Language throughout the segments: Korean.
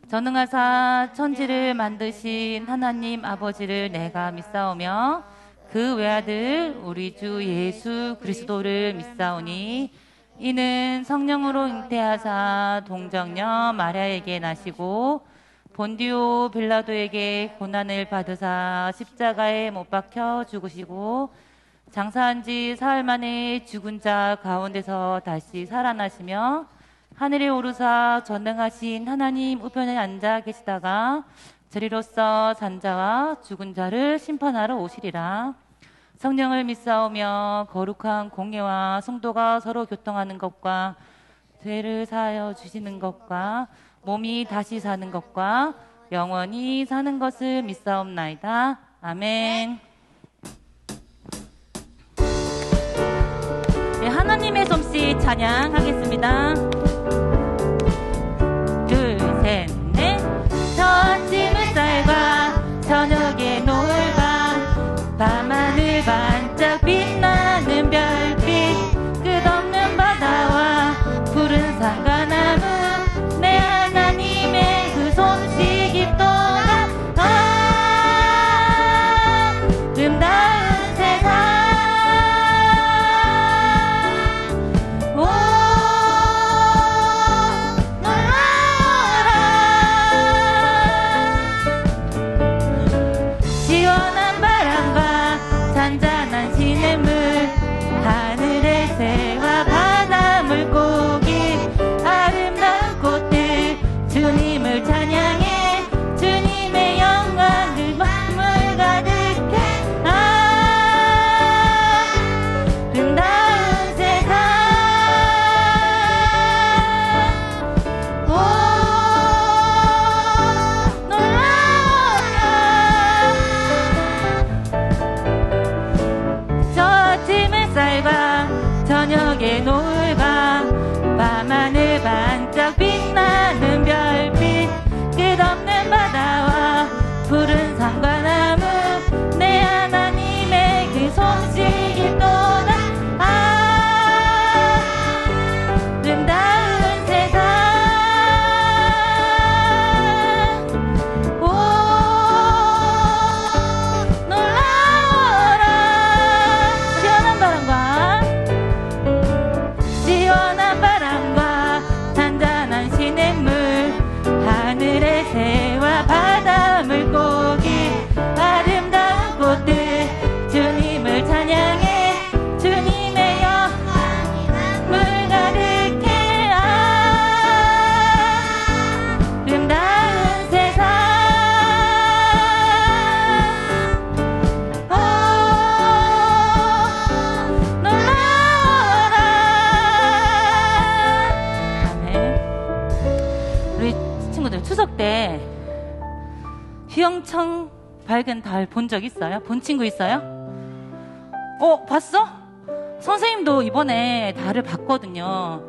전능하사 천지를 만드신 하나님 아버지를 내가 믿사오며 그 외아들 우리 주 예수 그리스도를 믿사오니 이는 성령으로 잉태하사 동정녀 마리아에게 나시고 본디오 빌라도에게 고난을 받으사 십자가에 못 박혀 죽으시고 장사한 지 사흘 만에 죽은 자 가운데서 다시 살아나시며 하늘에 오르사 전능하신 하나님 우편에 앉아 계시다가 저리로서 산자와 죽은 자를 심판하러 오시리라. 성령을 믿사오며 거룩한 공예와 성도가 서로 교통하는 것과 죄를 사하여 주시는 것과 몸이 다시 사는 것과 영원히 사는 것을 믿사옵나이다. 아멘. 네, 하나님의 솜씨 찬양하겠습니다. 둘, 셋, 넷. 저 아침 햇살과 저녁의 노을과 밤하늘 반짝 빛나는 별빛 끝없는 바다와 푸른 산과나무 내 하나님의 그 솜씨 깊도다. 아름다운 세상 저녁의 노을과 밤하늘 반짝 빛나는 별빛 끝없는 바다와 푸른 산과 나무 내 하나님의 그 솜씨 깊도다. 아름다운 세상 오 놀라워라. 시원한 바람과 시원한 바람과 잔잔한 시냇물 하늘의 새와 바다 물고기 아름다운 꽃들 주님을 찬양해 주님의 영광이 물 가득해. 아름다운 세상 오 놀라워라. 우리 친구들 추석 때 휘영청 밝은 달 본 적 있어요? 본 친구 있어요? 봤어? 선생님도 이번에 달을 봤거든요.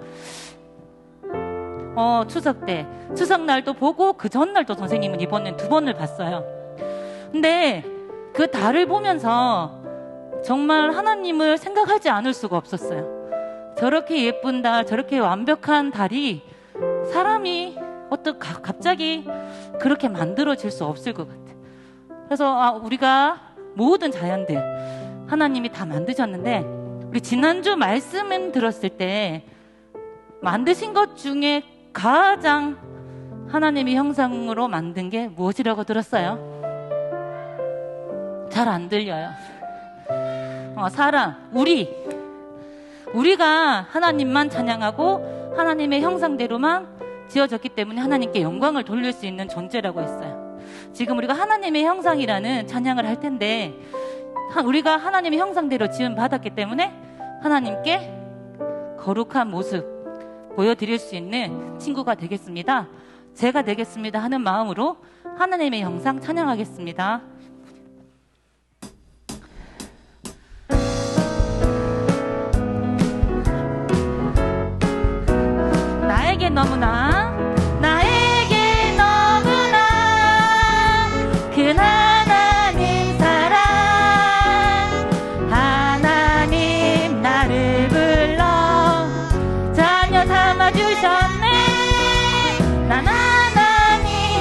추석 때 추석날도 보고 그 전날도 선생님은 이번엔 2번을 봤어요. 근데 그 달을 보면서 정말 하나님을 생각하지 않을 수가 없었어요. 저렇게 예쁜 달, 저렇게 완벽한 달이 사람이 갑자기 그렇게 만들어질 수 없을 것 같아. 그래서 우리가 모든 자연들 하나님이 다 만드셨는데 우리 지난주 말씀 들었을 때 만드신 것 중에 가장 하나님의 형상으로 만든 게 무엇이라고 들었어요? 잘 안 들려요. 사람, 우리가 하나님만 찬양하고 하나님의 형상대로만 지어졌기 때문에 하나님께 영광을 돌릴 수 있는 존재라고 했어요. 지금 우리가 하나님의 형상이라는 찬양을 할 텐데 우리가 하나님의 형상대로 지음 받았기 때문에 하나님께 거룩한 모습 보여드릴 수 있는 친구가 되겠습니다. 제가 되겠습니다 하는 마음으로 하나님의 형상 찬양하겠습니다. 나에게 너무나 큰 하나님 사랑 하나님 나를 불러 자녀 삼아주셨네. 난 하나님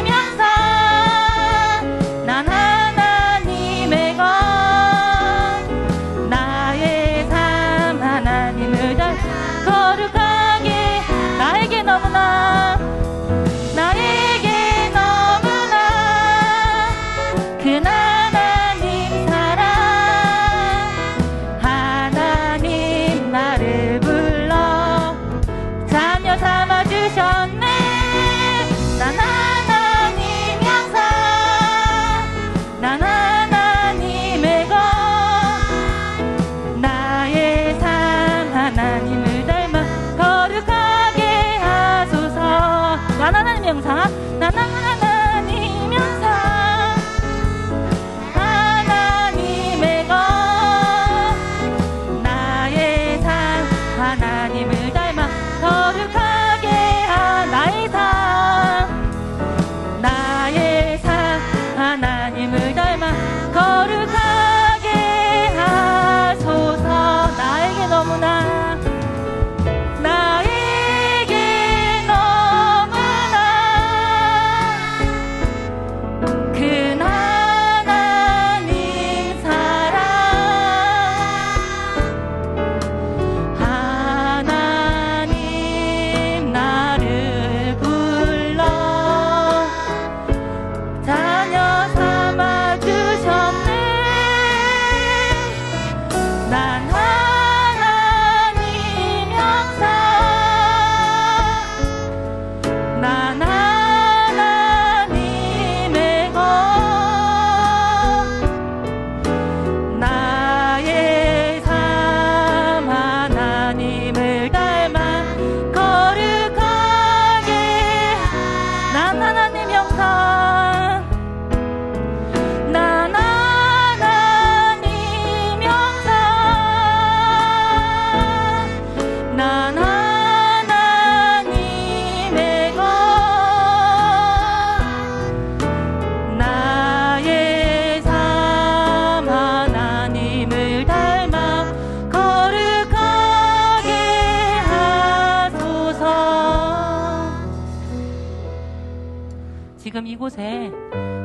지금 이곳에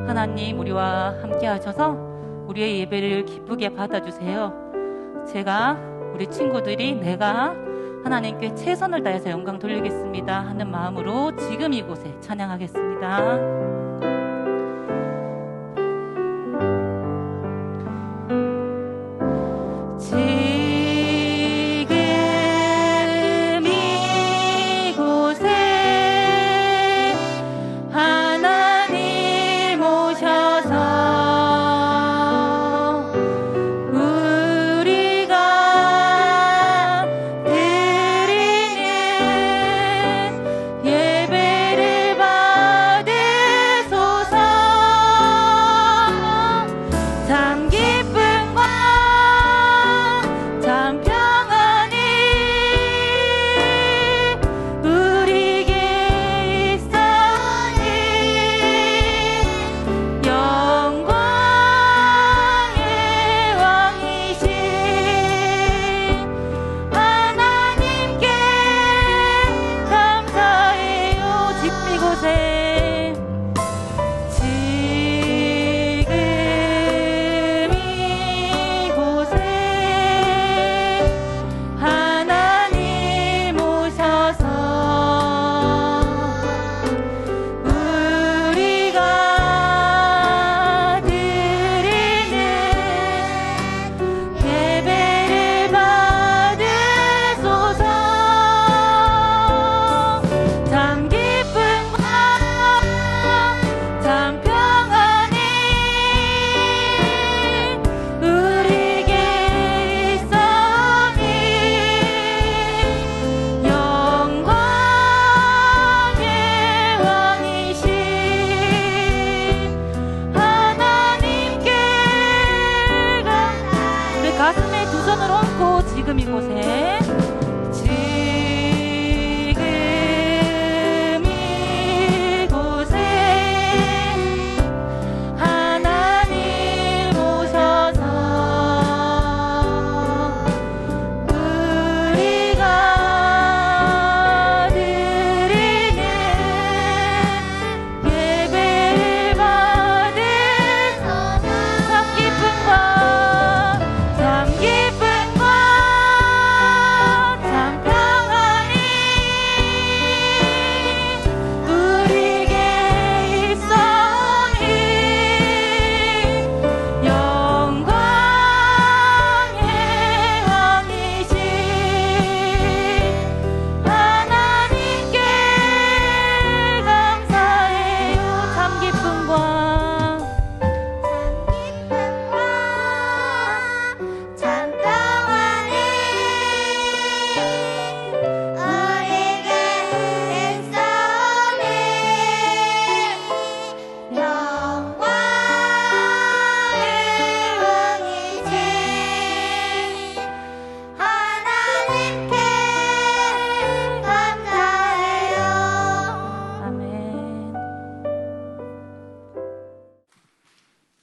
하나님 우리와 함께 하셔서 우리의 예배를 기쁘게 받아주세요. 제가 우리 친구들이 내가 하나님께 최선을 다해서 영광 돌리겠습니다 하는 마음으로 지금 이곳에 찬양하겠습니다.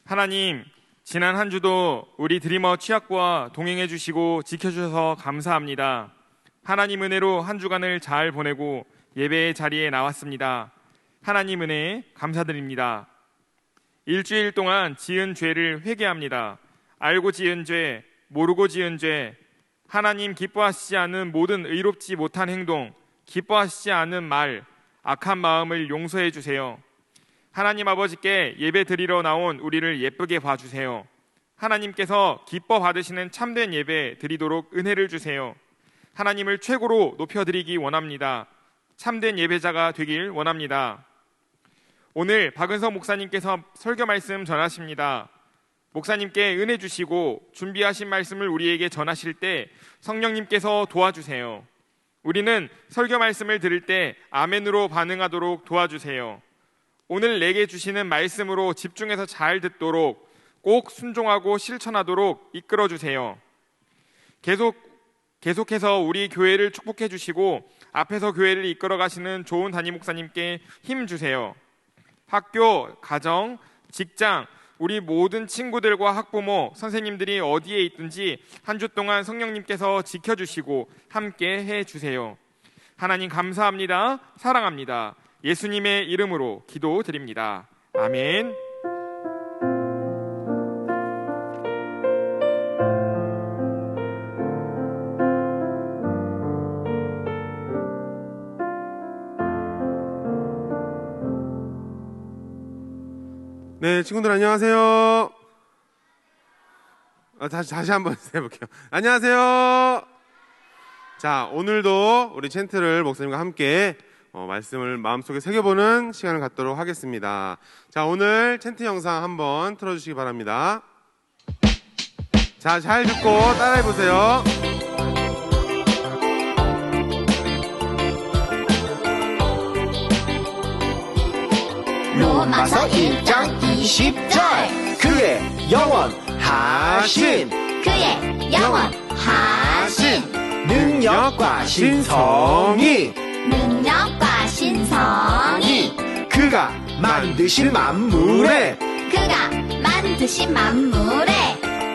하나님, 지난 한 주도 우리 드리머 취학부와 동행해 주시고 지켜주셔서 감사합니다. 하나님 은혜로 한 주간을 잘 보내고 예배의 자리에 나왔습니다. 하나님 은혜에 감사드립니다. 일주일 동안 지은 죄를 회개합니다. 알고 지은 죄, 모르고 지은 죄, 하나님 기뻐하시지 않는 모든 의롭지 못한 행동, 기뻐하시지 않는 말, 악한 마음을 용서해 주세요. 하나님 아버지께 예배 드리러 나온 우리를 예쁘게 봐주세요. 하나님께서 기뻐 받으시는 참된 예배 드리도록 은혜를 주세요. 하나님을 최고로 높여드리기 원합니다. 참된 예배자가 되길 원합니다. 오늘 박은석 목사님께서 설교 말씀 전하십니다. 목사님께 은혜 주시고 준비하신 말씀을 우리에게 전하실 때 성령님께서 도와주세요. 우리는 설교 말씀을 들을 때 아멘으로 반응하도록 도와주세요. 오늘 내게 주시는 말씀으로 집중해서 잘 듣도록 꼭 순종하고 실천하도록 이끌어 주세요. 계속해서 우리 교회를 축복해 주시고 앞에서 교회를 이끌어 가시는 좋은 담임 목사님께 힘 주세요. 학교, 가정, 직장, 우리 모든 친구들과 학부모, 선생님들이 어디에 있든지 한 주 동안 성령님께서 지켜주시고 함께 해주세요. 하나님 감사합니다. 사랑합니다. 예수님의 이름으로 기도드립니다. 아멘. 네, 친구들 안녕하세요. 다시 한번 해볼게요. 안녕하세요. 자, 오늘도 우리 챈트를 목사님과 함께 말씀을 마음속에 새겨보는 시간을 갖도록 하겠습니다. 자, 오늘 챈트 영상 한번 틀어주시기 바랍니다. 자, 잘 듣고 따라해보세요. 로마서 1장 20절 그의 영원하신 그의 영원하신 능력과 신성이 능력과 신성이 그가 만드신 만물에 그가 만드신 만물에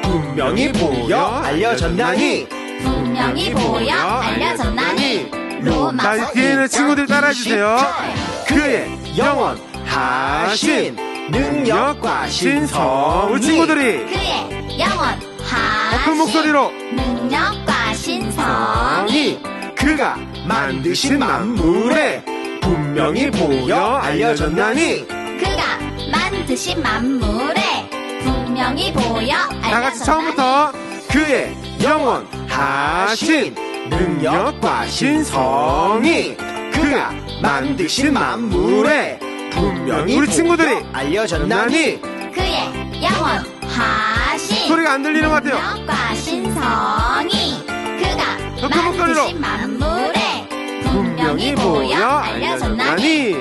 분명히 보여 알려졌나니 분명히 보여 알려졌나니 로마서 자, 뒤에는 1장 친구들 따라해주세요. 20절 그의 영원하신 능력과 신성이 우리 친구들이 그의 영원하신 큰 목소리로 능력과 신성이 그가 만드신 만물에 분명히 보여 알려졌나니 그가 만드신 만물에 분명히 보여 다 같이 처음부터 그의 영원하신 능력과 신성이 그가 만드신 만물에 분명히 우리 친구들이 보여 알려졌나니 그의 영원하신 소리가 안 들리는 것 같아요. 능력과 신성이 그가 더 큰 목소리로. 만드신 만물에 분명히 보여 알려졌나니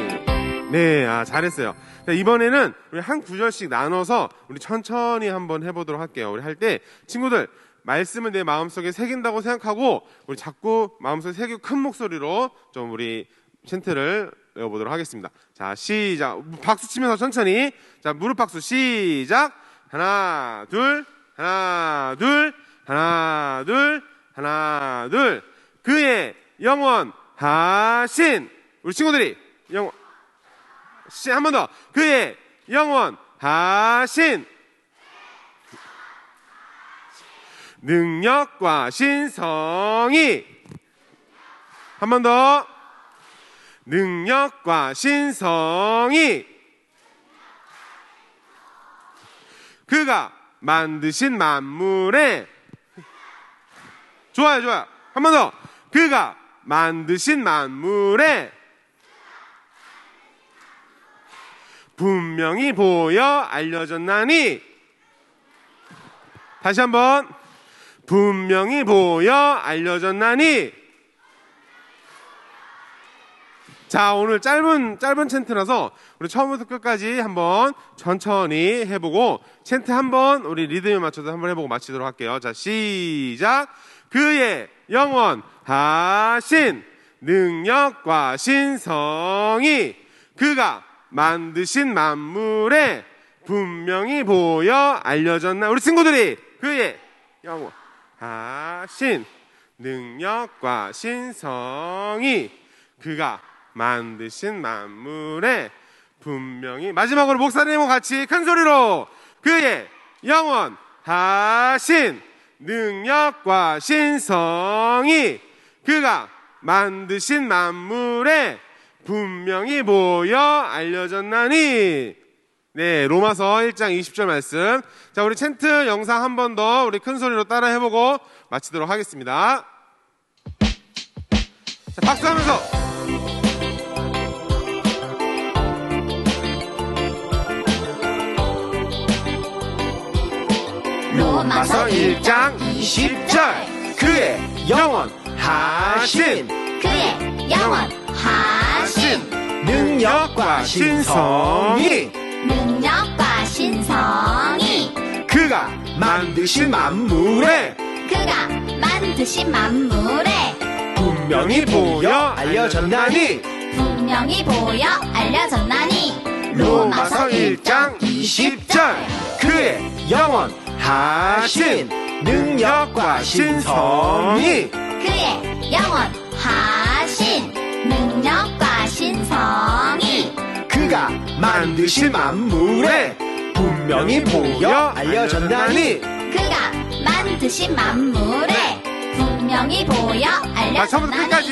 네, 잘했어요. 자, 이번에는 우리 한 구절씩 나눠서 우리 천천히 한번 해보도록 할게요. 우리 할 때 친구들 말씀을 내 마음속에 새긴다고 생각하고 우리 자꾸 마음속에 새기고 큰 목소리로 좀 우리 챈트를 외워보도록 하겠습니다. 자, 시작. 박수 치면서 천천히. 자, 무릎 박수 시작. 하나, 둘, 하나, 둘, 하나, 둘, 하나, 둘. 그의 영원하신 우리 친구들이 한 번 더. 그의 영원하신 능력과 신성이 한 번 더. 능력과 신성이 그가 만드신 만물에 좋아요. 한 번 더. 그가 만드신 만물에 분명히 보여 알려졌나니 다시 한번 분명히 보여 알려졌나니 자, 오늘 짧은 챈트라서 우리 처음부터 끝까지 한번 천천히 해보고 챈트 한번 우리 리듬에 맞춰서 한번 해보고 마치도록 할게요. 자, 시작. 그의 영원하신 능력과 신성이 그가 만드신 만물에 분명히 보여 알려졌나 우리 친구들이 그의 영원하신 능력과 신성이 그가 만드신 만물에 분명히 마지막으로 목사님과 같이 큰 소리로 그의 영원하신 능력과 신성이 그가 만드신 만물에 분명히 보여 알려졌나니 네, 로마서 1장 20절 말씀. 자, 우리 챈트 영상 한 번 더 우리 큰 소리로 따라 해보고 마치도록 하겠습니다. 자, 박수하면서 로마서 1장 20절 그의 영원하신 그의 영원하신 능력과 신성이 능력과 신성이 그가 만드신 만물에 그가 만드신 만물에 분명히 보여 알려졌나니 분명히 보여 알려졌나니 로마서 1장 20절 그의 영원하신 능력과 신성이 그의 영원하신 능력과 신성이 그가 만드신 만물에 분명히 보여 알려졌나니 그가 만드신 만물에 분명히 보여 처음부터 알려졌나니 끝까지.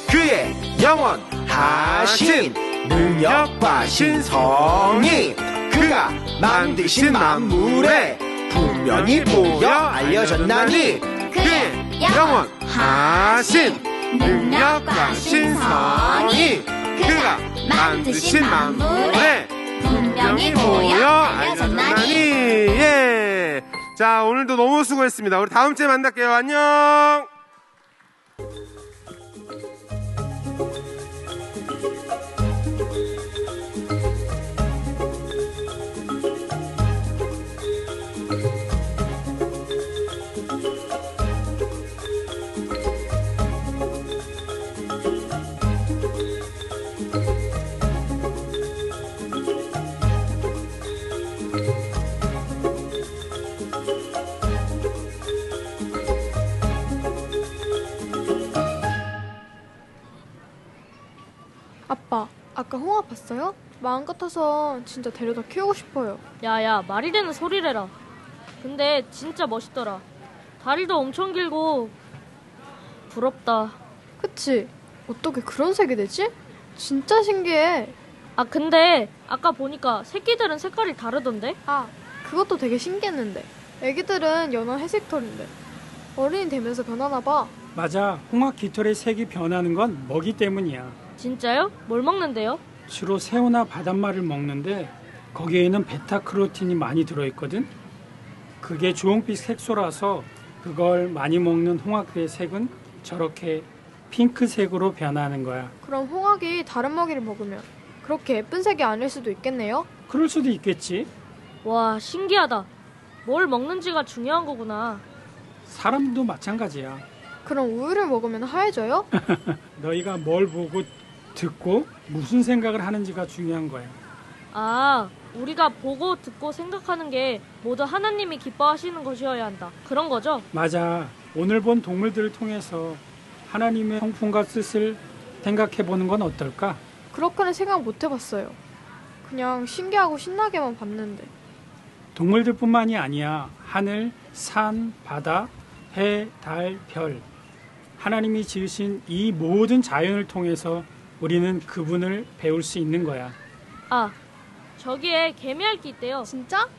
그의 영원하신 능력과 신성이 그가 만드신 만물에 분명히 보여 알려졌나니 그의 영원하신 능력과 신성이 그가 만드신 만물에 분명히 보여 알려졌나니. 예. 자, 오늘도 너무 수고했습니다. 우리 다음 주에 만날게요. 안녕. 아빠, 아까 홍합 봤어요? 마음 같아서 진짜 데려다 키우고 싶어요. 야야, 말이 되는 소리래라. 근데 진짜 멋있더라. 다리도 엄청 길고 부럽다. 그치? 어떻게 그런 색이 되지? 진짜 신기해. 아, 근데 아까 보니까 새끼들은 색깔이 다르던데? 아, 그것도 되게 신기했는데. 애기들은 연한 회색 털인데 어른이 되면서 변하나 봐. 맞아. 홍학 깃털의 색이 변하는 건 먹이 때문이야. 진짜요? 뭘 먹는데요? 주로 새우나 바닷말을 먹는데 거기에는 베타크로틴이 많이 들어있거든. 그게 주홍빛 색소라서 그걸 많이 먹는 홍학의 색은 저렇게 핑크색으로 변하는 거야. 그럼 홍학이 다른 먹이를 먹으면 그렇게 예쁜 색이 아닐 수도 있겠네요? 그럴 수도 있겠지. 와, 신기하다. 뭘 먹는지가 중요한 거구나. 사람도 마찬가지야. 그럼 우유를 먹으면 하얘져요? 너희가 뭘 보고 듣고 무슨 생각을 하는지가 중요한 거야. 아, 우리가 보고 듣고 생각하는 게 모두 하나님이 기뻐하시는 것이어야 한다. 그런 거죠? 맞아. 오늘 본 동물들을 통해서 하나님의 성품과 뜻을 생각해 보는 건 어떨까? 그렇게는 생각 못 해봤어요. 그냥 신기하고 신나게만 봤는데. 동물들뿐만이 아니야. 하늘, 산, 바다, 해, 달, 별. 하나님이 지으신 이 모든 자연을 통해서 우리는 그분을 배울 수 있는 거야. 아, 저기에 개미핥기 있대요. 진짜?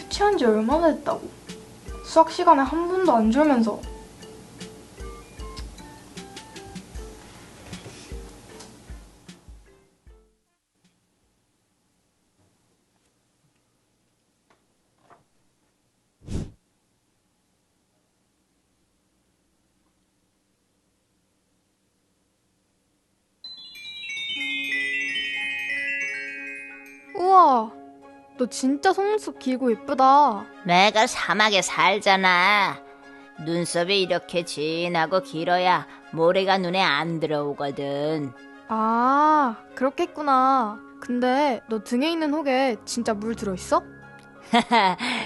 취한 지 얼마나 됐다고. 수학 시간에 한 번도 안 졸면서. 우와, 너 진짜 속눈썹 길고 예쁘다. 내가 사막에 살잖아. 눈썹이 이렇게 진하고 길어야 모래가 눈에 안 들어오거든. 아, 그렇겠구나. 근데 너 등에 있는 혹에 진짜 물 들어있어?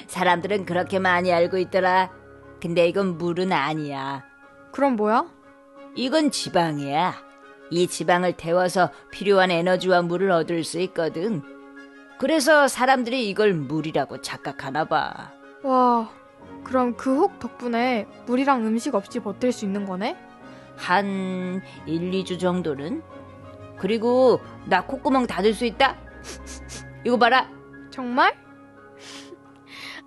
사람들은 그렇게 많이 알고 있더라. 근데 이건 물은 아니야. 그럼 뭐야? 이건 지방이야. 이 지방을 데워서 필요한 에너지와 물을 얻을 수 있거든. 그래서 사람들이 이걸 물이라고 착각하나 봐. 와, 그럼 그 혹 덕분에 물이랑 음식 없이 버틸 수 있는 거네? 한 1, 2주 정도는? 그리고 나 콧구멍 닫을 수 있다? 이거 봐라. 정말?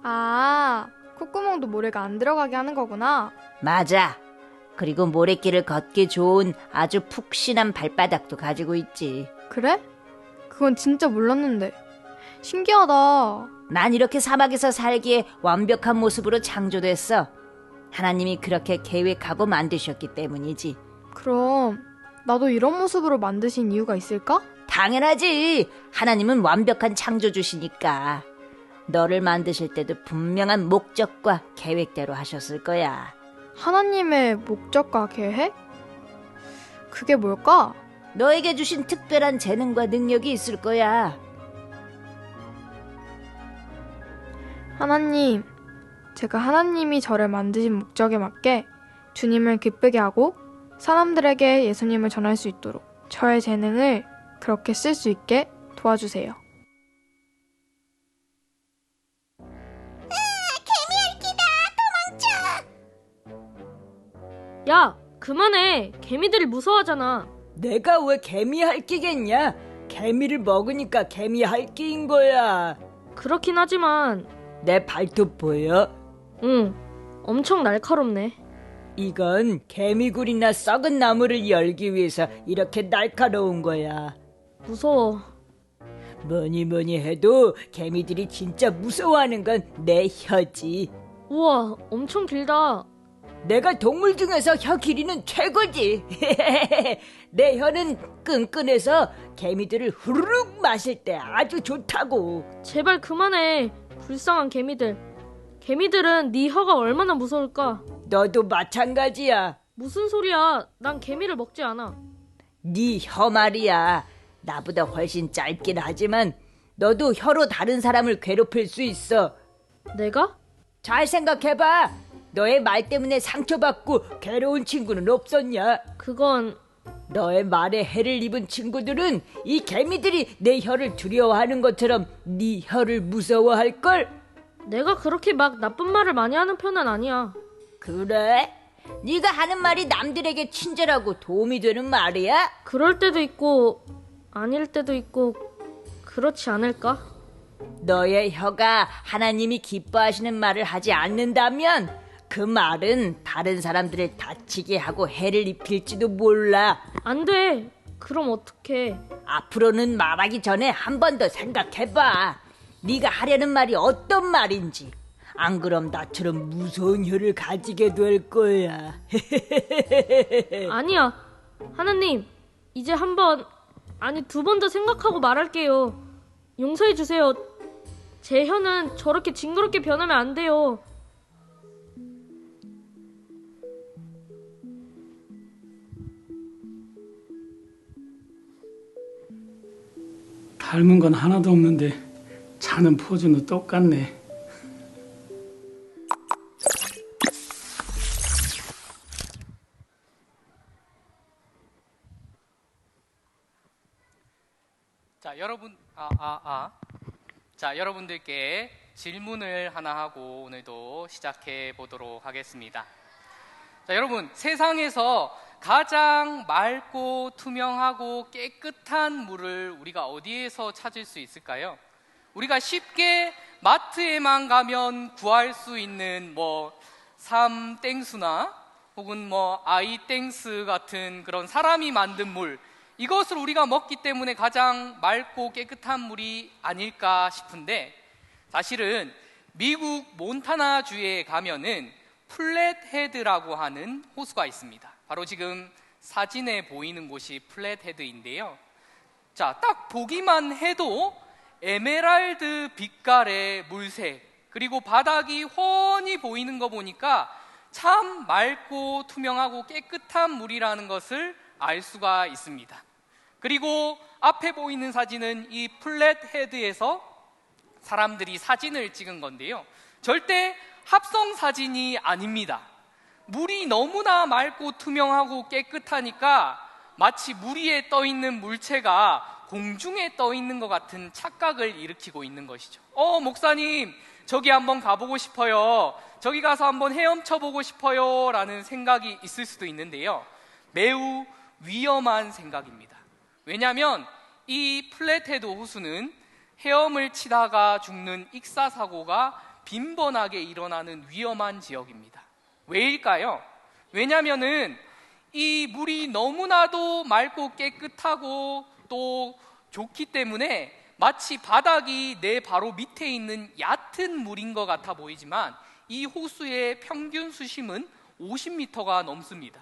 아, 콧구멍도 모래가 안 들어가게 하는 거구나. 맞아. 그리고 모래길을 걷기 좋은 아주 푹신한 발바닥도 가지고 있지. 그래? 그건 진짜 몰랐는데. 신기하다. 난 이렇게 사막에서 살기에 완벽한 모습으로 창조됐어. 하나님이 그렇게 계획하고 만드셨기 때문이지. 그럼 나도 이런 모습으로 만드신 이유가 있을까? 당연하지. 하나님은 완벽한 창조주시니까. 너를 만드실 때도 분명한 목적과 계획대로 하셨을 거야. 하나님의 목적과 계획? 그게 뭘까? 너에게 주신 특별한 재능과 능력이 있을 거야. 하나님, 제가 하나님이 저를 만드신 목적에 맞게 주님을 기쁘게 하고 사람들에게 예수님을 전할 수 있도록 저의 재능을 그렇게 쓸 수 있게 도와주세요. 야, 그만해. 개미들이 무서워하잖아. 내가 왜 개미 핥기겠냐? 개미를 먹으니까 개미 핥기인 거야. 그렇긴 하지만. 내 발톱 보여? 응, 엄청 날카롭네. 이건 개미굴이나 썩은 나무를 열기 위해서 이렇게 날카로운 거야. 무서워. 뭐니 해도 개미들이 진짜 무서워하는 건 내 혀지. 우와, 엄청 길다. 내가 동물 중에서 혀 길이는 최고지. 내 혀는 끈끈해서 개미들을 후루룩 마실 때 아주 좋다고. 제발 그만해. 불쌍한 개미들. 개미들은 네 혀가 얼마나 무서울까? 너도 마찬가지야. 무슨 소리야. 난 개미를 먹지 않아. 네 혀 말이야. 나보다 훨씬 짧긴 하지만 너도 혀로 다른 사람을 괴롭힐 수 있어. 내가? 잘 생각해봐. 너의 말 때문에 상처받고 괴로운 친구는 없었냐? 그건... 너의 말에 해를 입은 친구들은 이 개미들이 내 혀를 두려워하는 것처럼 네 혀를 무서워할걸? 내가 그렇게 막 나쁜 말을 많이 하는 편은 아니야. 그래? 네가 하는 말이 남들에게 친절하고 도움이 되는 말이야? 그럴 때도 있고 아닐 때도 있고 그렇지 않을까? 너의 혀가 하나님이 기뻐하시는 말을 하지 않는다면 그 말은 다른 사람들을 다치게 하고 해를 입힐지도 몰라. 안 돼. 그럼 어떡해. 앞으로는 말하기 전에 한 번 더 생각해봐. 네가 하려는 말이 어떤 말인지. 안 그럼 나처럼 무서운 혀를 가지게 될 거야. 아니야. 하나님, 이제 한 번, 아니 2번 더 생각하고 말할게요. 용서해 주세요. 제 혀는 저렇게 징그럽게 변하면 안 돼요. 닮은 건 하나도 없는데 자는 포즈는 똑같네. 자, 여러분, 자, 여러분들께 질문을 하나 하고 오늘도 시작해 보도록 하겠습니다. 자, 여러분, 세상에서 가장 맑고 투명하고 깨끗한 물을 우리가 어디에서 찾을 수 있을까요? 우리가 쉽게 마트에만 가면 구할 수 있는 삼땡수나 혹은 아이땡스 같은 그런 사람이 만든 물, 이것을 우리가 먹기 때문에 가장 맑고 깨끗한 물이 아닐까 싶은데, 사실은 미국 몬타나주에 가면은 플랫헤드라고 하는 호수가 있습니다. 바로 지금 사진에 보이는 곳이 플랫헤드인데요. 자, 딱 보기만 해도 에메랄드 빛깔의 물색, 그리고 바닥이 훤히 보이는 거 보니까 참 맑고 투명하고 깨끗한 물이라는 것을 알 수가 있습니다. 그리고 앞에 보이는 사진은 이 플랫헤드에서 사람들이 사진을 찍은 건데요, 절대 합성 사진이 아닙니다. 물이 너무나 맑고 투명하고 깨끗하니까 마치 물 위에 떠 있는 물체가 공중에 떠 있는 것 같은 착각을 일으키고 있는 것이죠. 목사님, 저기 한번 가보고 싶어요. 저기 가서 한번 헤엄쳐 보고 싶어요. 라는 생각이 있을 수도 있는데요, 매우 위험한 생각입니다. 왜냐하면 이 플랫헤드 호수는 헤엄을 치다가 죽는 익사사고가 빈번하게 일어나는 위험한 지역입니다. 왜일까요? 왜냐하면은 이 물이 너무나도 맑고 깨끗하고 또 좋기 때문에 마치 바닥이 내 바로 밑에 있는 얕은 물인 것 같아 보이지만 이 호수의 평균 수심은 50m가 넘습니다.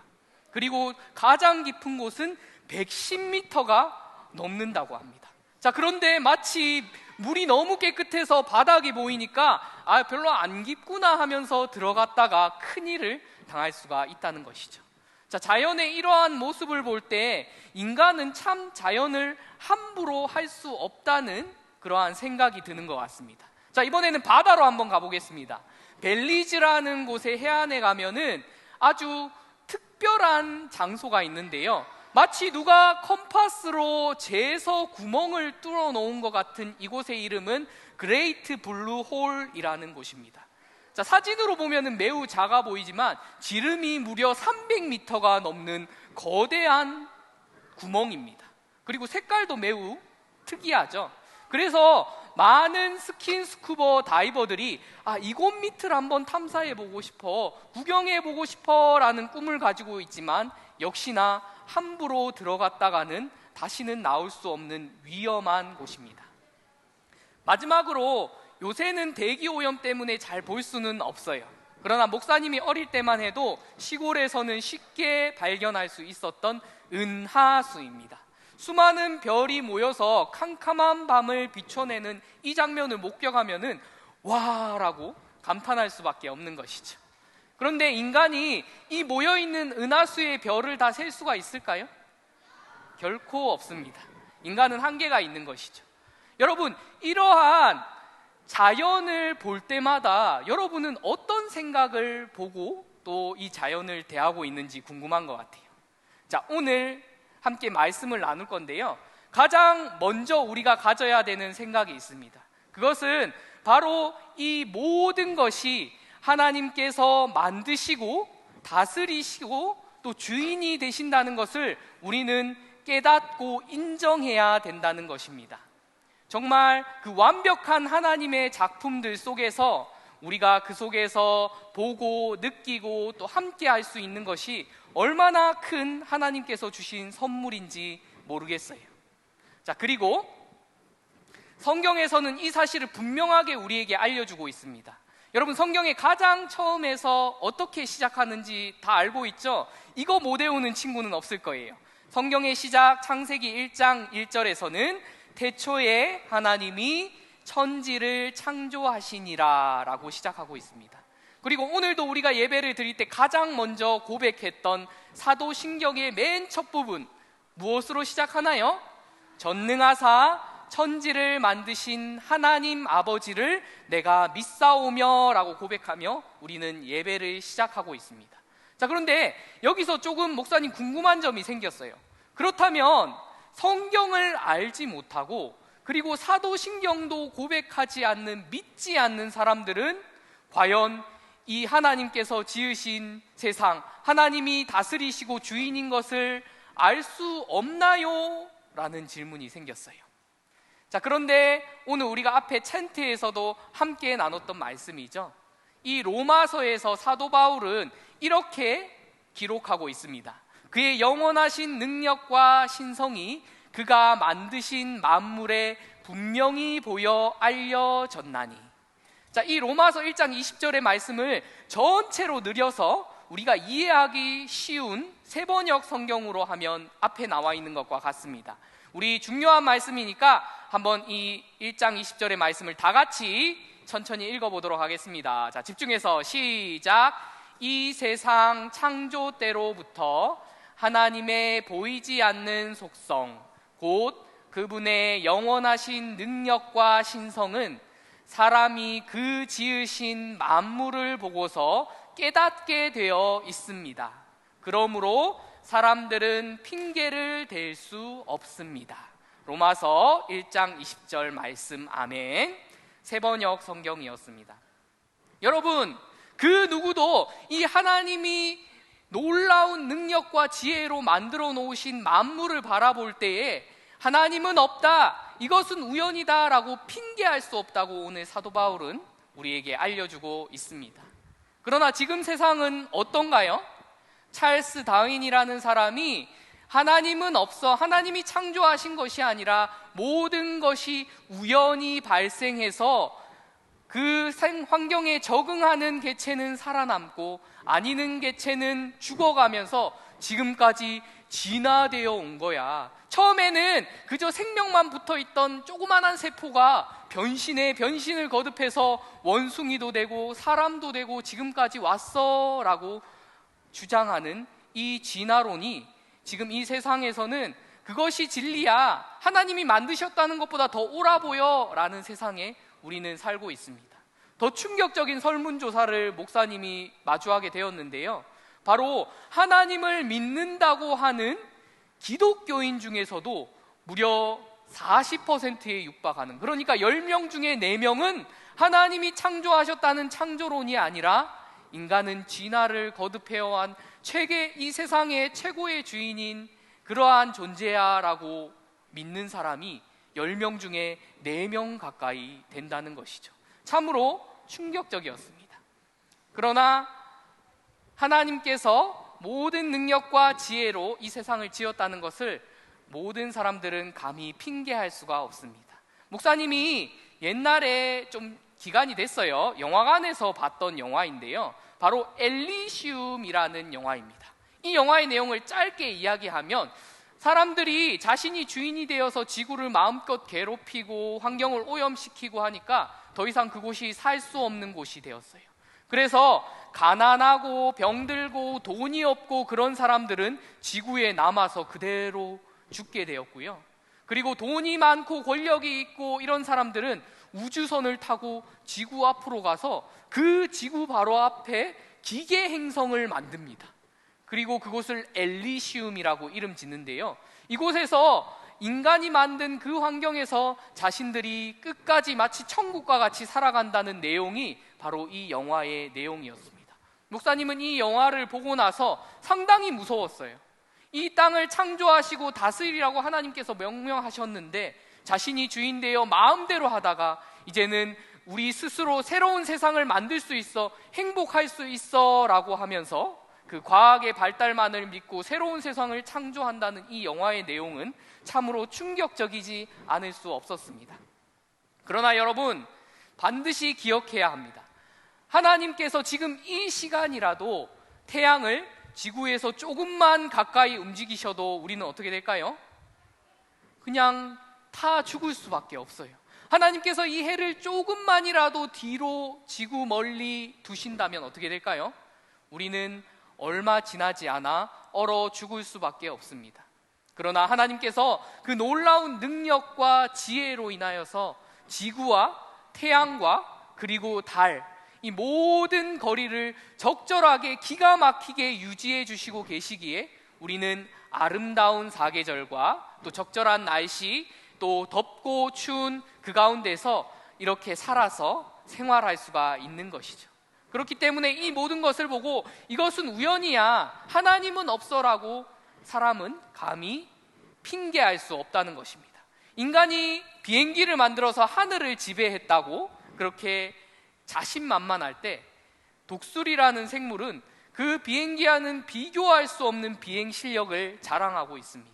그리고 가장 깊은 곳은 110m가 넘는다고 합니다. 자, 그런데 마치 물이 너무 깨끗해서 바닥이 보이니까 별로 안 깊구나 하면서 들어갔다가 큰일을 당할 수가 있다는 것이죠. 자, 자연의 이러한 모습을 볼 때 인간은 참 자연을 함부로 할 수 없다는 그러한 생각이 드는 것 같습니다. 자, 이번에는 바다로 한번 가보겠습니다. 벨리즈라는 곳의 해안에 가면은 아주 특별한 장소가 있는데요. 마치 누가 컴파스로 재서 구멍을 뚫어 놓은 것 같은 이곳의 이름은 그레이트 블루 홀이라는 곳입니다. 자, 사진으로 보면은 매우 작아 보이지만 지름이 무려 300m가 넘는 거대한 구멍입니다. 그리고 색깔도 매우 특이하죠. 그래서 많은 스킨스쿠버 다이버들이 이곳 밑을 한번 탐사해보고 싶어, 구경해보고 싶어 라는 꿈을 가지고 있지만 역시나 함부로 들어갔다가는 다시는 나올 수 없는 위험한 곳입니다. 마지막으로 요새는 대기오염 때문에 잘 볼 수는 없어요. 그러나 목사님이 어릴 때만 해도 시골에서는 쉽게 발견할 수 있었던 은하수입니다. 수많은 별이 모여서 캄캄한 밤을 비춰내는 이 장면을 목격하면은 와 라고 감탄할 수밖에 없는 것이죠. 그런데 인간이 이 모여있는 은하수의 별을 다 셀 수가 있을까요? 결코 없습니다. 인간은 한계가 있는 것이죠. 여러분, 이러한 자연을 볼 때마다 여러분은 어떤 생각을 보고 또 이 자연을 대하고 있는지 궁금한 것 같아요. 자, 오늘 함께 말씀을 나눌 건데요. 가장 먼저 우리가 가져야 되는 생각이 있습니다. 그것은 바로 이 모든 것이 하나님께서 만드시고 다스리시고 또 주인이 되신다는 것을 우리는 깨닫고 인정해야 된다는 것입니다. 정말 그 완벽한 하나님의 작품들 속에서 우리가 그 속에서 보고 느끼고 또 함께 할 수 있는 것이 얼마나 큰 하나님께서 주신 선물인지 모르겠어요. 자, 그리고 성경에서는 이 사실을 분명하게 우리에게 알려주고 있습니다. 여러분, 성경의 가장 처음에서 어떻게 시작하는지 다 알고 있죠? 이거 못 외우는 친구는 없을 거예요. 성경의 시작 창세기 1장 1절에서는 태초에 하나님이 천지를 창조하시니라 라고 시작하고 있습니다. 그리고 오늘도 우리가 예배를 드릴 때 가장 먼저 고백했던 사도신경의 맨 첫 부분 무엇으로 시작하나요? 전능하사 천지를 만드신 하나님 아버지를 내가 믿사오며 라고 고백하며 우리는 예배를 시작하고 있습니다. 자, 그런데 여기서 조금 목사님 궁금한 점이 생겼어요. 그렇다면 성경을 알지 못하고 그리고 사도신경도 고백하지 않는, 믿지 않는 사람들은 과연 이 하나님께서 지으신 세상, 하나님이 다스리시고 주인인 것을 알 수 없나요? 라는 질문이 생겼어요. 자, 그런데 오늘 우리가 앞에 챈트에서도 함께 나눴던 말씀이죠. 이 로마서에서 사도 바울은 이렇게 기록하고 있습니다. 그의 영원하신 능력과 신성이 그가 만드신 만물에 분명히 보여 알려졌나니. 자, 이 로마서 1장 20절의 말씀을 전체로 늘려서 우리가 이해하기 쉬운 세번역 성경으로 하면 앞에 나와 있는 것과 같습니다. 우리 중요한 말씀이니까 한번 이 1장 20절의 말씀을 다 같이 천천히 읽어보도록 하겠습니다. 자, 집중해서 시작. 이 세상 창조 때로부터 하나님의 보이지 않는 속성, 곧 그분의 영원하신 능력과 신성은 사람이 그 지으신 만물을 보고서 깨닫게 되어 있습니다. 그러므로 사람들은 핑계를 댈 수 없습니다. 로마서 1장 20절 말씀, 아멘. 세번역 성경이었습니다. 여러분, 그 누구도 이 하나님이 놀라운 능력과 지혜로 만들어 놓으신 만물을 바라볼 때에 하나님은 없다, 이것은 우연이다 라고 핑계할 수 없다고 오늘 사도 바울은 우리에게 알려주고 있습니다. 그러나 지금 세상은 어떤가요? 찰스 다윈이라는 사람이 하나님은 없어, 하나님이 창조하신 것이 아니라 모든 것이 우연히 발생해서 그 환경에 적응하는 개체는 살아남고 아니는 개체는 죽어가면서 지금까지 진화되어 온 거야, 처음에는 그저 생명만 붙어있던 조그만한 세포가 변신에 변신을 거듭해서 원숭이도 되고 사람도 되고 지금까지 왔어 라고 주장하는 이 진화론이 지금 이 세상에서는 그것이 진리야, 하나님이 만드셨다는 것보다 더 옳아 보여 라는 세상에 우리는 살고 있습니다. 더 충격적인 설문조사를 목사님이 마주하게 되었는데요, 바로 하나님을 믿는다고 하는 기독교인 중에서도 무려 40%에 육박하는, 그러니까 10명 중에 4명은 하나님이 창조하셨다는 창조론이 아니라 인간은 진화를 거듭해온 이 세상의 최고의 주인인 그러한 존재야 라고 믿는 사람이 10명 중에 4명 가까이 된다는 것이죠. 참으로 충격적이었습니다. 그러나 하나님께서 모든 능력과 지혜로 이 세상을 지었다는 것을 모든 사람들은 감히 핑계할 수가 없습니다. 목사님이 옛날에 좀 기간이 됐어요, 영화관에서 봤던 영화인데요, 바로 엘리시움이라는 영화입니다. 이 영화의 내용을 짧게 이야기하면 사람들이 자신이 주인이 되어서 지구를 마음껏 괴롭히고 환경을 오염시키고 하니까 더 이상 그곳이 살 수 없는 곳이 되었어요. 그래서 가난하고 병들고 돈이 없고 그런 사람들은 지구에 남아서 그대로 죽게 되었고요, 그리고 돈이 많고 권력이 있고 이런 사람들은 우주선을 타고 지구 앞으로 가서 그 지구 바로 앞에 기계 행성을 만듭니다. 그리고 그곳을 엘리시움이라고 이름 짓는데요, 이곳에서 인간이 만든 그 환경에서 자신들이 끝까지 마치 천국과 같이 살아간다는 내용이 바로 이 영화의 내용이었습니다. 목사님은 이 영화를 보고 나서 상당히 무서웠어요. 이 땅을 창조하시고 다스리라고 하나님께서 명령하셨는데 자신이 주인 되어 마음대로 하다가 이제는 우리 스스로 새로운 세상을 만들 수 있어, 행복할 수 있어 라고 하면서 그 과학의 발달만을 믿고 새로운 세상을 창조한다는 이 영화의 내용은 참으로 충격적이지 않을 수 없었습니다. 그러나 여러분, 반드시 기억해야 합니다. 하나님께서 지금 이 시간이라도 태양을 지구에서 조금만 가까이 움직이셔도 우리는 어떻게 될까요? 그냥 타 죽을 수밖에 없어요. 하나님께서 이 해를 조금만이라도 뒤로 지구 멀리 두신다면 어떻게 될까요? 우리는 얼마 지나지 않아 얼어 죽을 수밖에 없습니다. 그러나 하나님께서 그 놀라운 능력과 지혜로 인하여서 지구와 태양과 그리고 달, 이 모든 거리를 적절하게 기가 막히게 유지해 주시고 계시기에 우리는 아름다운 사계절과 또 적절한 날씨, 또 덥고 추운 그 가운데서 이렇게 살아서 생활할 수가 있는 것이죠. 그렇기 때문에 이 모든 것을 보고 이것은 우연이야, 하나님은 없어라고 사람은 감히 핑계할 수 없다는 것입니다. 인간이 비행기를 만들어서 하늘을 지배했다고 그렇게 자신만만할 때 독수리라는 생물은 그 비행기와는 비교할 수 없는 비행 실력을 자랑하고 있습니다.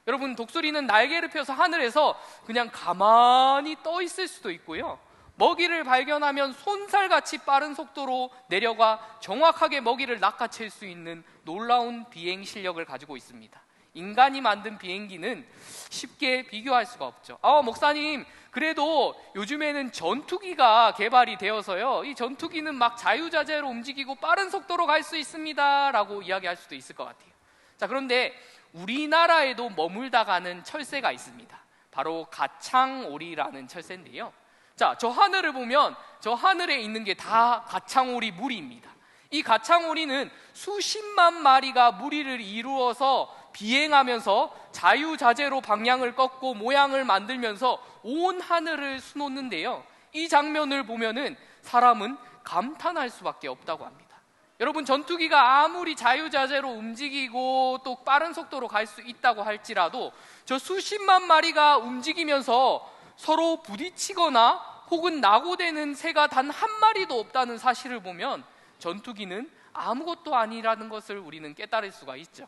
여러분, 독수리는 날개를 펴서 하늘에서 그냥 가만히 떠 있을 수도 있고요, 먹이를 발견하면 손살같이 빠른 속도로 내려가 정확하게 먹이를 낚아챌 수 있는 놀라운 비행 실력을 가지고 있습니다. 인간이 만든 비행기는 쉽게 비교할 수가 없죠. 목사님, 그래도 요즘에는 전투기가 개발이 되어서요, 이 전투기는 막 자유자재로 움직이고 빠른 속도로 갈 수 있습니다 라고 이야기할 수도 있을 것 같아요. 자, 그런데 우리나라에도 머물다 가는 철새가 있습니다. 바로 가창오리라는 철새인데요, 자, 저 하늘을 보면 저 하늘에 있는 게 다 가창오리 무리입니다. 이 가창오리는 수십만 마리가 무리를 이루어서 비행하면서 자유자재로 방향을 꺾고 모양을 만들면서 온 하늘을 수놓는데요, 이 장면을 보면은 사람은 감탄할 수밖에 없다고 합니다. 여러분, 전투기가 아무리 자유자재로 움직이고 또 빠른 속도로 갈 수 있다고 할지라도 저 수십만 마리가 움직이면서 서로 부딪히거나 혹은 낙오되는 새가 단 한 마리도 없다는 사실을 보면 전투기는 아무것도 아니라는 것을 우리는 깨달을 수가 있죠.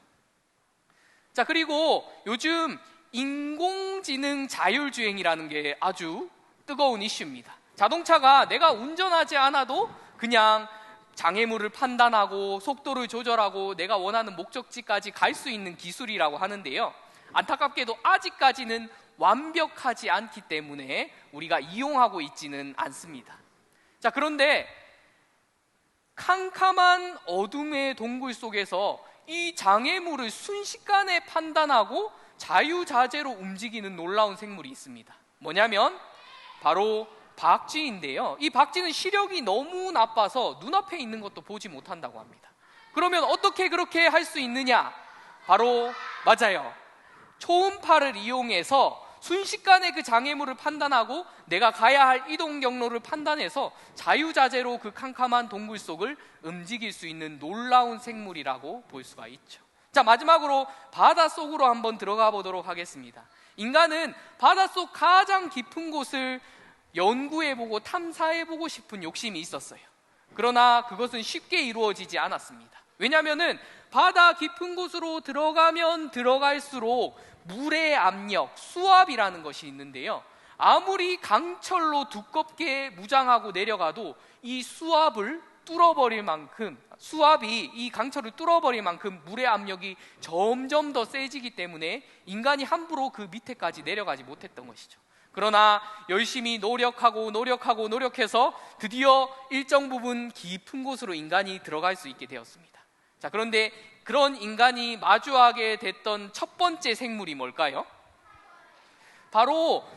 자, 그리고 요즘 인공지능 자율주행이라는 게 아주 뜨거운 이슈입니다. 자동차가 내가 운전하지 않아도 그냥 장애물을 판단하고 속도를 조절하고 내가 원하는 목적지까지 갈 수 있는 기술이라고 하는데요, 안타깝게도 아직까지는 완벽하지 않기 때문에 우리가 이용하고 있지는 않습니다. 자, 그런데 캄캄한 어둠의 동굴 속에서 이 장애물을 순식간에 판단하고 자유자재로 움직이는 놀라운 생물이 있습니다. 뭐냐면 바로 박쥐인데요. 이 박쥐는 시력이 너무 나빠서 눈앞에 있는 것도 보지 못한다고 합니다. 그러면 어떻게 그렇게 할 수 있느냐? 바로 맞아요. 초음파를 이용해서 순식간에 그 장애물을 판단하고 내가 가야 할 이동 경로를 판단해서 자유자재로 그 캄캄한 동굴 속을 움직일 수 있는 놀라운 생물이라고 볼 수가 있죠. 자, 마지막으로 바닷속으로 한번 들어가 보도록 하겠습니다. 인간은 바닷속 가장 깊은 곳을 연구해보고 탐사해보고 싶은 욕심이 있었어요. 그러나 그것은 쉽게 이루어지지 않았습니다. 왜냐하면 바다 깊은 곳으로 들어가면 들어갈수록 물의 압력, 수압이라는 것이 있는데요. 아무리 강철로 두껍게 무장하고 내려가도 이 수압을 뚫어버릴 만큼, 수압이 이 강철을 뚫어버릴 만큼 물의 압력이 점점 더 세지기 때문에 인간이 함부로 그 밑에까지 내려가지 못했던 것이죠. 그러나 열심히 노력해서 드디어 일정 부분 깊은 곳으로 인간이 들어갈 수 있게 되었습니다. 자, 그런데 그런 인간이 마주하게 됐던 첫 번째 생물이 뭘까요? 바로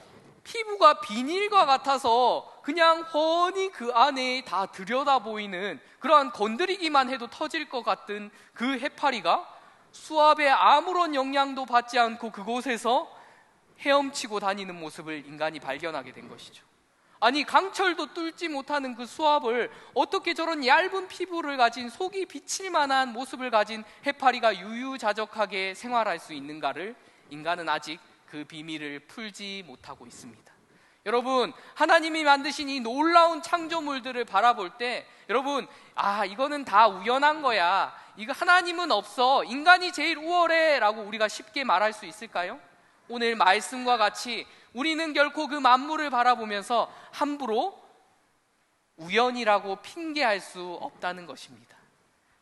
피부가 비닐과 같아서 그냥 훤히 그 안에 다 들여다 보이는 그러한 건드리기만 해도 터질 것 같은 그 해파리가 수압에 아무런 영향도 받지 않고 그곳에서 헤엄치고 다니는 모습을 인간이 발견하게 된 것이죠. 아니, 강철도 뚫지 못하는 그 수압을 어떻게 저런 얇은 피부를 가진 속이 비칠 만한 모습을 가진 해파리가 유유자적하게 생활할 수 있는가를 인간은 아직 그 비밀을 풀지 못하고 있습니다. 여러분, 하나님이 만드신 이 놀라운 창조물들을 바라볼 때 여러분, 이거는 다 우연한 거야, 이거 하나님은 없어, 인간이 제일 우월해 라고 우리가 쉽게 말할 수 있을까요? 오늘 말씀과 같이 우리는 결코 그 만물을 바라보면서 함부로 우연이라고 핑계할 수 없다는 것입니다.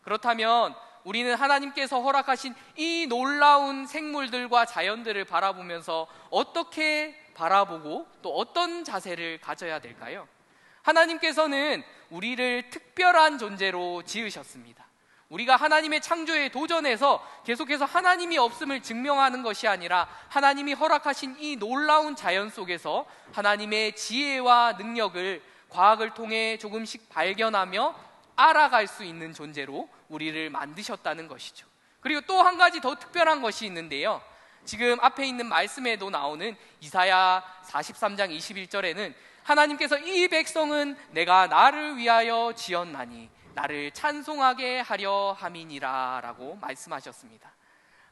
그렇다면 우리는 하나님께서 허락하신 이 놀라운 생물들과 자연들을 바라보면서 어떻게 바라보고 또 어떤 자세를 가져야 될까요? 하나님께서는 우리를 특별한 존재로 지으셨습니다. 우리가 하나님의 창조에 도전해서 계속해서 하나님이 없음을 증명하는 것이 아니라 하나님이 허락하신 이 놀라운 자연 속에서 하나님의 지혜와 능력을 과학을 통해 조금씩 발견하며 알아갈 수 있는 존재로 우리를 만드셨다는 것이죠. 그리고 또 한 가지 더 특별한 것이 있는데요. 지금 앞에 있는 말씀에도 나오는 이사야 43장 21절에는 하나님께서 이 백성은 내가 나를 위하여 지었나니 나를 찬송하게 하려 함이니라 라고 말씀하셨습니다.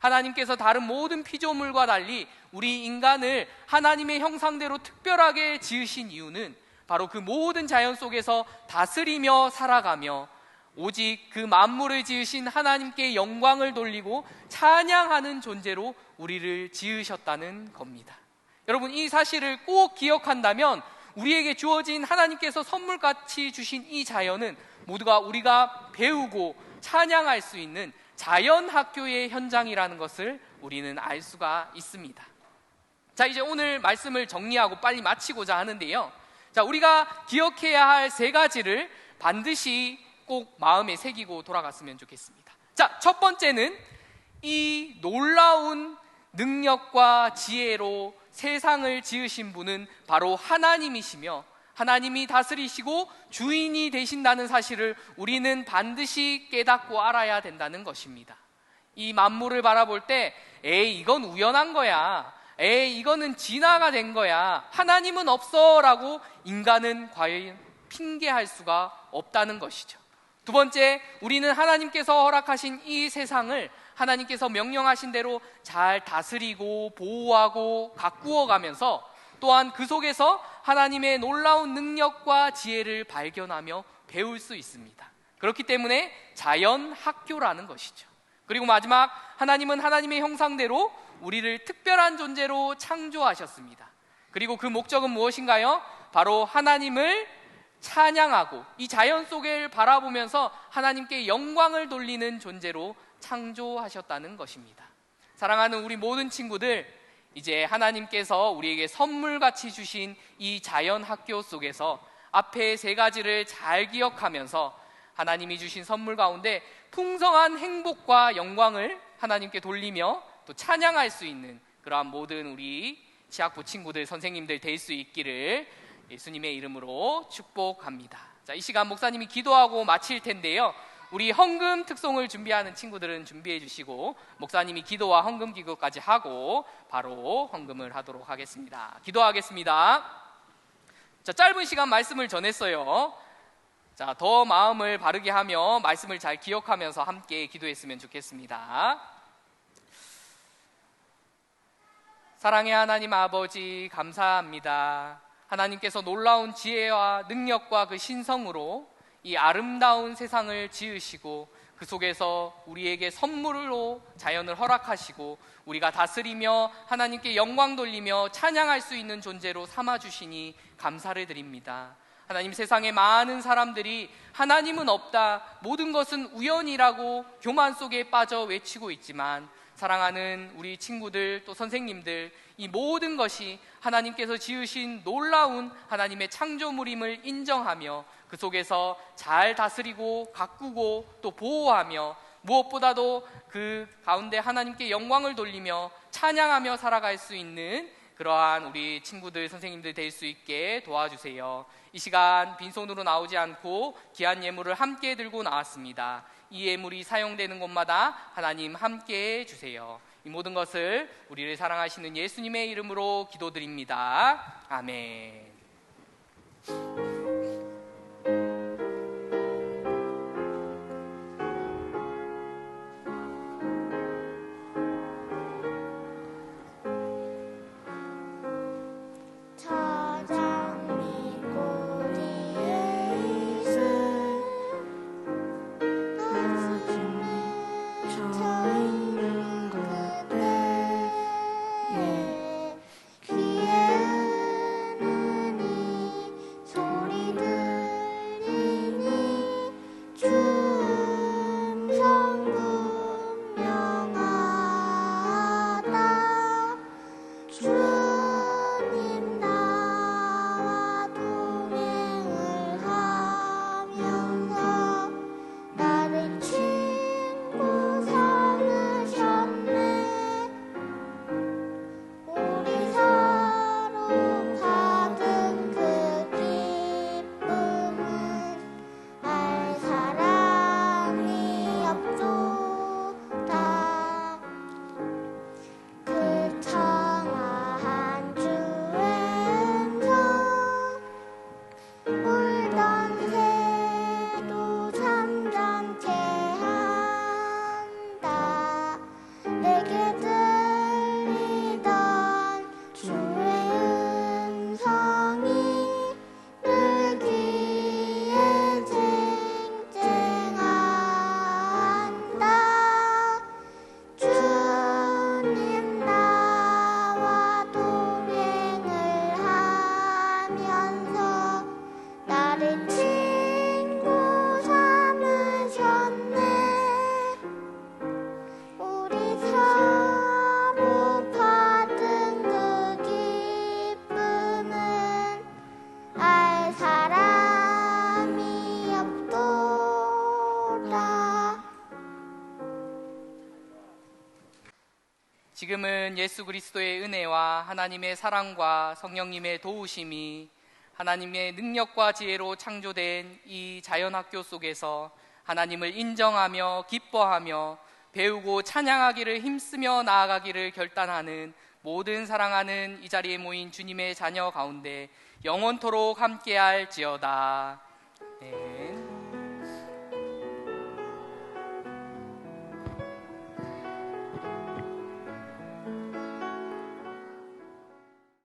하나님께서 다른 모든 피조물과 달리 우리 인간을 하나님의 형상대로 특별하게 지으신 이유는 바로 그 모든 자연 속에서 다스리며 살아가며 오직 그 만물을 지으신 하나님께 영광을 돌리고 찬양하는 존재로 우리를 지으셨다는 겁니다. 여러분, 이 사실을 꼭 기억한다면 우리에게 주어진 하나님께서 선물같이 주신 이 자연은 모두가 우리가 배우고 찬양할 수 있는 자연학교의 현장이라는 것을 우리는 알 수가 있습니다. 자, 이제 오늘 말씀을 정리하고 빨리 마치고자 하는데요. 자, 우리가 기억해야 할 세 가지를 반드시 꼭 마음에 새기고 돌아갔으면 좋겠습니다. 자, 첫 번째는 이 놀라운 능력과 지혜로 세상을 지으신 분은 바로 하나님이시며 하나님이 다스리시고 주인이 되신다는 사실을 우리는 반드시 깨닫고 알아야 된다는 것입니다. 이 만물을 바라볼 때 이건 우연한 거야, 이거는 진화가 된 거야, 하나님은 없어 라고 인간은 과연 핑계할 수가 없다는 것이죠. 두 번째, 우리는 하나님께서 허락하신 이 세상을 하나님께서 명령하신 대로 잘 다스리고 보호하고 가꾸어 가면서 또한 그 속에서 하나님의 놀라운 능력과 지혜를 발견하며 배울 수 있습니다. 그렇기 때문에 자연학교라는 것이죠. 그리고 마지막, 하나님은 하나님의 형상대로 우리를 특별한 존재로 창조하셨습니다. 그리고 그 목적은 무엇인가요? 바로 하나님을 찬양하고 이 자연 속을 바라보면서 하나님께 영광을 돌리는 존재로 창조하셨다는 것입니다. 사랑하는 우리 모든 친구들, 이제 하나님께서 우리에게 선물같이 주신 이 자연 학교 속에서 앞에 세 가지를 잘 기억하면서 하나님이 주신 선물 가운데 풍성한 행복과 영광을 하나님께 돌리며 또 찬양할 수 있는 그러한 모든 우리 치학부 친구들, 선생님들 될 수 있기를 예수님의 이름으로 축복합니다. 자, 이 시간 목사님이 기도하고 마칠 텐데요. 우리 헌금 특송을 준비하는 친구들은 준비해 주시고 목사님이 기도와 헌금 기도까지 하고 바로 헌금을 하도록 하겠습니다. 기도하겠습니다. 자, 짧은 시간 말씀을 전했어요. 자, 더 마음을 바르게 하며 말씀을 잘 기억하면서 함께 기도했으면 좋겠습니다. 사랑의 하나님 아버지, 감사합니다. 하나님께서 놀라운 지혜와 능력과 그 신성으로 이 아름다운 세상을 지으시고 그 속에서 우리에게 선물로 자연을 허락하시고 우리가 다스리며 하나님께 영광 돌리며 찬양할 수 있는 존재로 삼아주시니 감사를 드립니다. 하나님, 세상에 많은 사람들이 하나님은 없다, 모든 것은 우연이라고 교만 속에 빠져 외치고 있지만 사랑하는 우리 친구들 또 선생님들, 이 모든 것이 하나님께서 지으신 놀라운 하나님의 창조물임을 인정하며 그 속에서 잘 다스리고 가꾸고 또 보호하며 무엇보다도 그 가운데 하나님께 영광을 돌리며 찬양하며 살아갈 수 있는 그러한 우리 친구들, 선생님들 될 수 있게 도와주세요. 이 시간 빈손으로 나오지 않고 귀한 예물을 함께 들고 나왔습니다. 이 예물이 사용되는 곳마다 하나님 함께 해주세요. 이 모든 것을 우리를 사랑하시는 예수님의 이름으로 기도드립니다. 아멘. 지금은 예수 그리스도의 은혜와 하나님의 사랑과 성령님의 도우심이 하나님의 능력과 지혜로 창조된 이 자연학교 속에서 하나님을 인정하며 기뻐하며 배우고 찬양하기를 힘쓰며 나아가기를 결단하는 모든 사랑하는 이 자리에 모인 주님의 자녀 가운데 영원토록 함께할지어다. 네.